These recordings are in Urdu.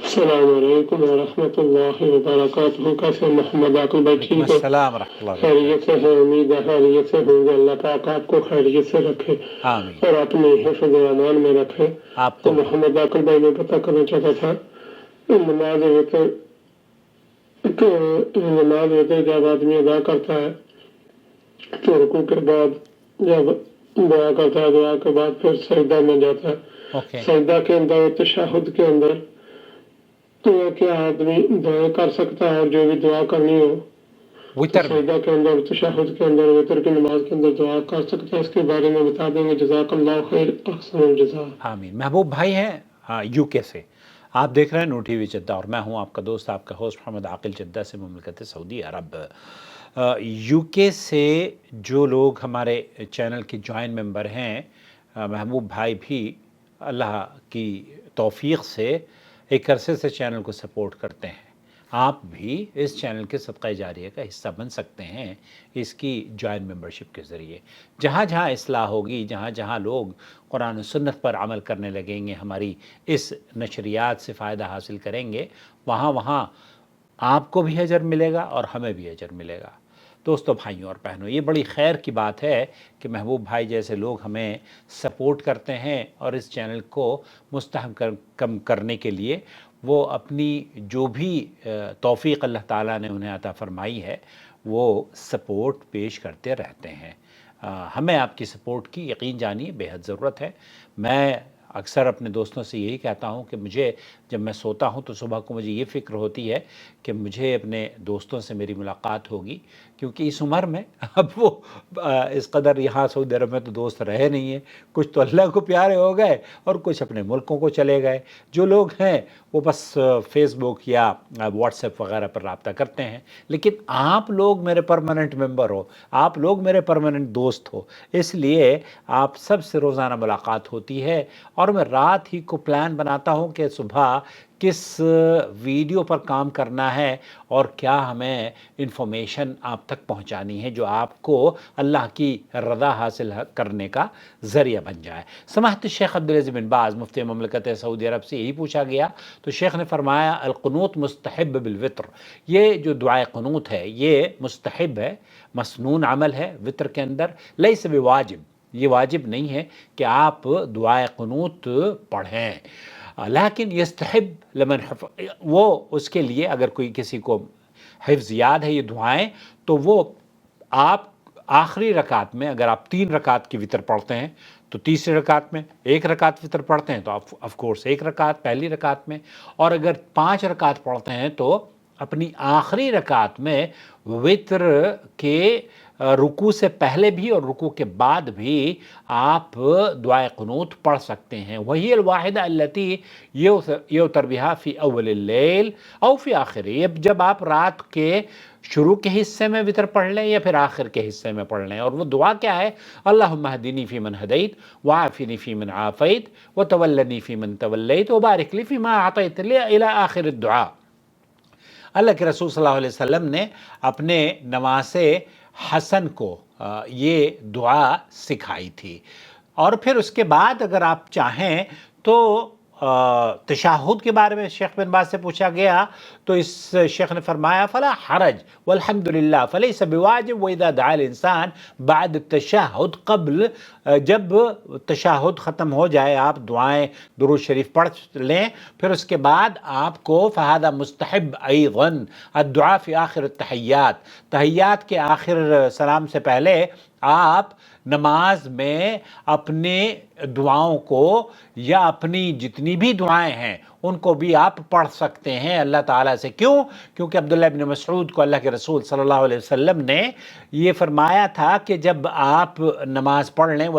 السلام علیکم ورحمۃ اللہ وبرکاتہ. کیسے محمد عاقل بھائی؟ وعلیکم ٹھیک ہے، السلام ورحمۃ اللہ خیریت وبرکاتہ. سے ہے؟ امید ہے خیریت سے ہوں گے. اللہ پاک آپ کو خیریت سے رکھے آمین. اور اپنے حفظ و امان میں رکھے. آپ تو کو بھی. محمد عاقل بھائی میں پتہ کرنا چاہتا تھا نماز وتر نماز وتر جب آدمی ادا کرتا ہے تو رکوع کے بعد جب دعا کرتا ہے، دعا کے بعد پھر سجدہ میں جاتا ہے. اوکے. سجدہ کے اندر، تشہد کے اندر تو کیا آدمی دعائیں کر سکتا ہے؟ اور جو بھی دعا کرنی ہو تو وتر میں. سجدہ کے اندر، تشہد کے اندر، وتر کی نماز کے اندر دعا کر سکتا ہے؟ اس کے بارے میں بتا دیں گے. جزاک اللہ خیر، احسن الجزا. آمین. محبوب بھائی ہیں یو کے سے. آپ دیکھ رہے ہیں نو ٹی وی جدہ اور میں ہوں آپ کا دوست، آپ کا ہوسٹ محمد عاقل، جدہ سے، مملکت سعودی عرب. یو کے سے جو لوگ ہمارے چینل کے جوائن ممبر ہیں، محبوب بھائی بھی اللہ کی توفیق سے ایک عرصے سے چینل کو سپورٹ کرتے ہیں. آپ بھی اس چینل کے صدقہ جاریہ کا حصہ بن سکتے ہیں اس کی جوائن ممبرشپ کے ذریعے. جہاں جہاں اصلاح ہوگی، جہاں جہاں لوگ قرآن و سنت پر عمل کرنے لگیں گے، ہماری اس نشریات سے فائدہ حاصل کریں گے، وہاں وہاں آپ کو بھی اجر ملے گا اور ہمیں بھی اجر ملے گا. دوستو، بھائیوں اور بہنوں، یہ بڑی خیر کی بات ہے کہ محبوب بھائی جیسے لوگ ہمیں سپورٹ کرتے ہیں اور اس چینل کو مستحکم کرنے کے لیے وہ اپنی جو بھی توفیق اللہ تعالیٰ نے انہیں عطا فرمائی ہے وہ سپورٹ پیش کرتے رہتے ہیں. ہمیں آپ کی سپورٹ کی یقین جانیے بے حد ضرورت ہے. میں اکثر اپنے دوستوں سے یہی کہتا ہوں کہ مجھے جب میں سوتا ہوں تو صبح کو مجھے یہ فکر ہوتی ہے کہ مجھے اپنے دوستوں سے میری ملاقات ہوگی، کیونکہ اس عمر میں اب وہ اس قدر یہاں سعودی عرب میں تو دوست رہے نہیں ہیں. کچھ تو اللہ کو پیارے ہو گئے اور کچھ اپنے ملکوں کو چلے گئے. جو لوگ ہیں وہ بس فیس بک یا واٹس ایپ وغیرہ پر رابطہ کرتے ہیں. لیکن آپ لوگ میرے پرماننٹ ممبر ہو، آپ لوگ میرے پرماننٹ دوست ہو، اس لیے آپ سب سے روزانہ ملاقات ہوتی ہے اور میں رات ہی کو پلان بناتا ہوں کہ صبح کس ویڈیو پر کام کرنا ہے اور کیا ہمیں انفارمیشن آپ تک پہنچانی ہے جو آپ کو اللہ کی رضا حاصل کرنے کا ذریعہ بن جائے. سماحت شیخ عبدالعزیز بن باز مفتی مملکت سعودی عرب سے یہی پوچھا گیا تو شیخ نے فرمایا القنوت مستحب بالوتر. یہ جو دعائے قنوت ہے یہ مستحب ہے، مسنون عمل ہے وتر کے اندر، لیس بواجب. یہ واجب نہیں ہے کہ آپ دعائے قنوت پڑھیں، لیکن یستحب لمن وہ اس کے لیے اگر کوئی کسی کو حفظ یاد ہے یہ دعائیں تو وہ آپ آخری رکعت میں، اگر آپ 3 رکعت کی وتر پڑھتے ہیں تو تیسری رکعت میں، 1 رکعت وتر پڑھتے ہیں تو آف کورس 1 رکعت پہلی رکعت میں، اور اگر 5 رکعت پڑھتے ہیں تو اپنی آخری رکعت میں وتر کے رکوع سے پہلے بھی اور رکوع کے بعد بھی آپ دعائے قنوت پڑھ سکتے ہیں. وہی الواحدہ التی یوتر بہا فی اول اللیل او فی آخر. جب آپ رات کے شروع کے حصے میں وتر پڑھ لیں یا پھر آخر کے حصے میں پڑھ لیں. اور وہ دعا کیا ہے؟ اللہم اہدنی فی من ہدیت وعافنی فی من عافیت وتولنی فی من تولیت وبارک لی فیما اعطیت الی آخر الدعاء. اللہ کے رسول صلی اللہ علیہ وسلم نے اپنے نواز حسن کو یہ دعا سکھائی تھی. اور پھر اس کے بعد اگر آپ چاہیں تو تشہد کے بارے میں شیخ بن باز سے پوچھا گیا تو اس شیخ نے فرمایا فلا حرج والحمدللہ فلیس بواجب واذا دعا الانسان بعد التشہد قبل. جب تشہد ختم ہو جائے آپ دعائیں درود شریف پڑھ لیں، پھر اس کے بعد آپ کو فہذا مستحب ایضا الدعاء فی آخر التحیات. تحیات کے آخر سلام سے پہلے آپ نماز میں اپنے دعاؤں کو یا اپنی جتنی بھی دعائیں ہیں ان کو بھی آپ پڑھ سکتے ہیں اللہ تعالیٰ سے. کیوں؟ کیونکہ عبداللہ ابن مسعود کو اللہ کے رسول صلی اللہ علیہ وسلم نے یہ فرمایا تھا کہ جب آپ نماز پڑھ لیں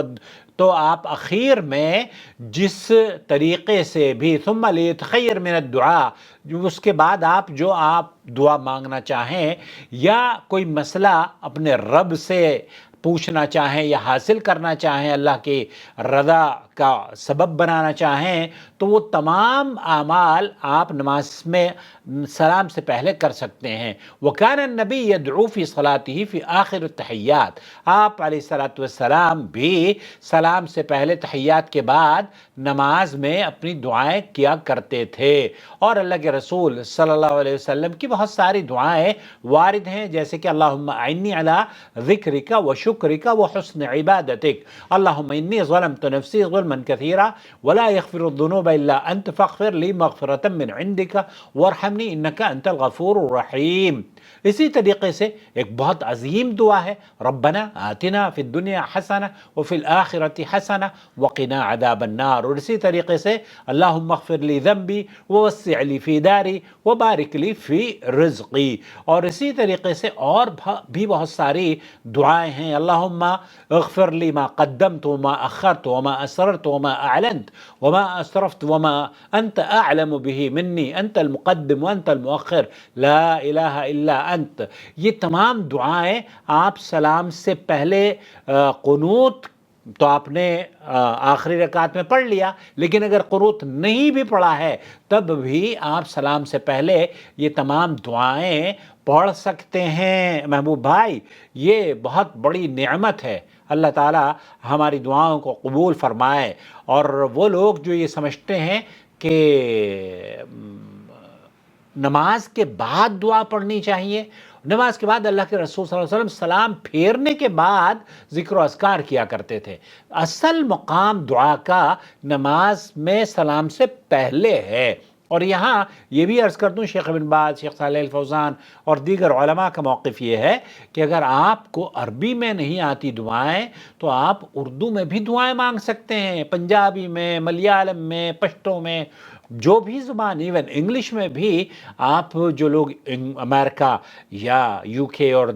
تو آپ اخیر میں جس طریقے سے بھی ثم لیتخیر من الدعاء، اس کے بعد آپ جو آپ دعا مانگنا چاہیں یا کوئی مسئلہ اپنے رب سے پوچھنا چاہیں یا حاصل کرنا چاہیں اللہ کی رضا کا سبب بنانا چاہیں تو وہ تمام اعمال آپ نماز میں سلام سے پہلے کر سکتے ہیں۔ وَكَانَ النَّبِيُّ يَدْعُو فِي صَلَاتِهِ فِي آخِرِ التَّحِيَّاتِ، آپ علیہ الصلوۃ والسلام بھی سلام سے پہلے تحیات کے بعد نماز میں اپنی دعائیں کیا کرتے تھے، اور اللہ کے رسول صلی اللہ علیہ وسلم کی بہت ساری دعائیں وارد ہیں، جیسے کہ اللہم اعنی علی ذکرک و شکرک و حسن عبادتک، اللہم انی ظلمت نفسی ظلما کثیرا ولا یغفر الذنوب الا انت فاغفر لی مغفرۃ من عندک وارحمنی انک انت الغفور الرحیم۔ اسی طریقے سے ایک بہت عظیم دعا ہے، ربنا آتنا فی الدنیا حسنہ وفی الآخرۃ حسنہ وقنا عذاب النار، اور اسی طریقے سے اللہم اغفر لی ذنبی ووسع لی فی داری وبارک لی فی رزقی، اور اسی طریقے سے اور بھی بہت ساری دعائیں ہیں، اللہم اغفر لی ما قدمت وما اخرت وما اسررت وما اعلنت وما اسرفت وما انت اعلم به منی انت المقدم وانت المؤخر لا الہ الا انت۔ یہ تمام دعائیں آپ سلام سے پہلے قنوت تو آپ نے آخری رکعت میں پڑھ لیا، لیکن اگر قنوت نہیں بھی پڑھا ہے تب بھی آپ سلام سے پہلے یہ تمام دعائیں پڑھ سکتے ہیں۔ محبوب بھائی، یہ بہت بڑی نعمت ہے، اللہ تعالیٰ ہماری دعاؤں کو قبول فرمائے۔ اور وہ لوگ جو یہ سمجھتے ہیں کہ نماز کے بعد دعا پڑھنی چاہیے، نماز کے بعد اللہ کے رسول صلی اللہ علیہ وسلم سلام پھیرنے کے بعد ذکر و اذکار کیا کرتے تھے۔ اصل مقام دعا کا نماز میں سلام سے پہلے ہے۔ اور یہاں یہ بھی عرض کر دوں، شیخ ابن باز، شیخ صالح الفوزان اور دیگر علماء کا موقف یہ ہے کہ اگر آپ کو عربی میں نہیں آتی دعائیں تو آپ اردو میں بھی دعائیں مانگ سکتے ہیں، پنجابی میں، ملیالم میں، پشتو میں، جو بھی زبان، ایون انگلش میں بھی آپ جو لوگ امریکہ یا یو کے، اور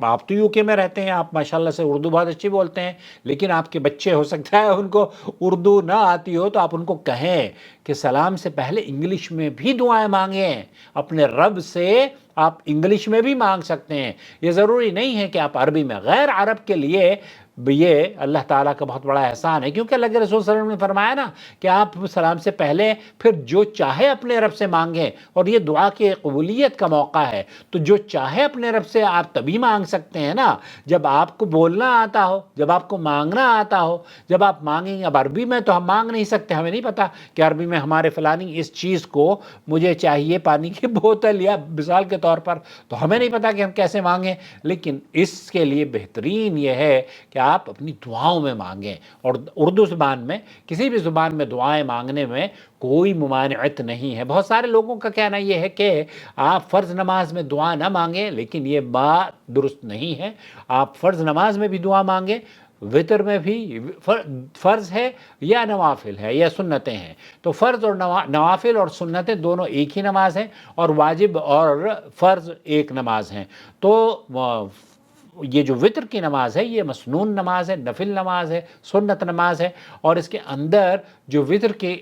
آپ تو یو کے میں رہتے ہیں، آپ ماشاءاللہ سے اردو بہت اچھی بولتے ہیں، لیکن آپ کے بچے ہو سکتا ہے ان کو اردو نہ آتی ہو، تو آپ ان کو کہیں کہ سلام سے پہلے انگلش میں بھی دعائیں مانگیں، اپنے رب سے آپ انگلش میں بھی مانگ سکتے ہیں۔ یہ ضروری نہیں ہے کہ آپ عربی میں، غیر عرب کے لیے یہ اللہ تعالیٰ کا بہت بڑا احسان ہے، کیونکہ اللہ کے رسول صلی اللہ علیہ وسلم نے فرمایا نا کہ آپ سلام سے پہلے پھر جو چاہے اپنے رب سے مانگیں، اور یہ دعا کی قبولیت کا موقع ہے، تو جو چاہے اپنے رب سے آپ تبھی مانگ سکتے ہیں نا جب آپ کو بولنا آتا ہو، جب آپ کو مانگنا آتا ہو، جب آپ مانگیں گے۔ اب عربی میں تو ہم مانگ نہیں سکتے، ہمیں نہیں پتا کہ عربی میں ہمارے فلانی اس چیز کو مجھے چاہیے پانی کی بوتل یا مثال کے طور پر، تو ہمیں نہیں پتا کہ ہم کیسے مانگیں، لیکن اس کے لیے بہترین یہ ہے کہ آپ اپنی دعاؤں میں مانگیں۔ اور اردو زبان میں، کسی بھی زبان میں دعائیں مانگنے میں کوئی ممانعت نہیں ہے۔ بہت سارے لوگوں کا کہنا یہ ہے کہ آپ فرض نماز میں دعا نہ مانگیں، لیکن یہ بات درست نہیں ہے۔ آپ فرض نماز میں بھی دعا مانگیں، وتر میں بھی، فرض ہے یا نوافل ہے یا سنتیں ہیں، تو فرض اور نوافل اور سنتیں دونوں ایک ہی نماز ہیں، اور واجب اور فرض ایک نماز ہیں۔ تو یہ جو وتر کی نماز ہے یہ مسنون نماز ہے، نفل نماز ہے، سنت نماز ہے، اور اس کے اندر جو وتر کی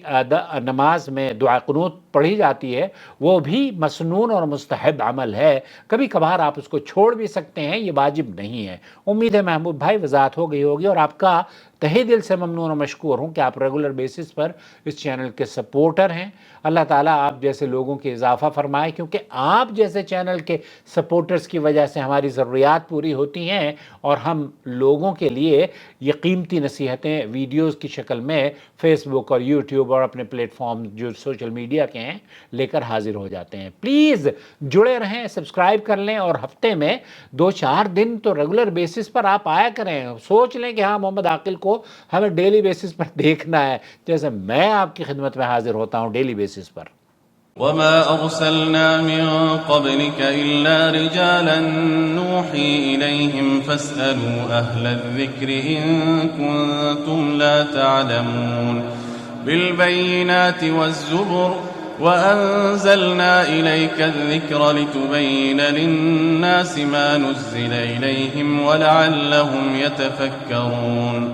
نماز میں دعا قنوت پڑھی جاتی ہے وہ بھی مسنون اور مستحب عمل ہے، کبھی کبھار آپ اس کو چھوڑ بھی سکتے ہیں، یہ واجب نہیں ہے۔ امید ہے محمود بھائی وضاحت ہو گئی ہوگی، اور آپ کا تہہ دل سے ممنون و مشکور ہوں کہ آپ ریگولر بیسس پر اس چینل کے سپورٹر ہیں۔ اللہ تعالیٰ آپ جیسے لوگوں کی اضافہ فرمائے، کیونکہ آپ جیسے چینل کے سپورٹرز کی وجہ سے ہماری ضروریات پوری ہوتی ہیں، اور ہم لوگوں کے لیے یہ قیمتی نصیحتیں ویڈیوز کی شکل میں فیس بک اور یوٹیوب اور اپنے پلیٹ فارم جو سوشل میڈیا کے ہیں لے کر حاضر ہو جاتے ہیں۔ پلیز جڑے رہیں، سبسکرائب کر لیں، اور ہفتے میں 2-4 دن تو ریگولر بیسس پر آپ آیا کریں۔ سوچ لیں کہ ہاں محمد عاقل کو ہمیں ڈیلی بیسس پر دیکھنا ہے، جیسے میں آپ کی خدمت میں حاضر ہوتا ہوں ڈیلی بیسس پر۔ وما أرسلنا من قبلك إلا رجالا نوحي إليهم فاسألوا أهل الذكر إن كنتم لا تعلمون بالبينات والزبر وأنزلنا إليك الذكر لتبين للناس ما نزل إليهم ولعلهم يتفكرون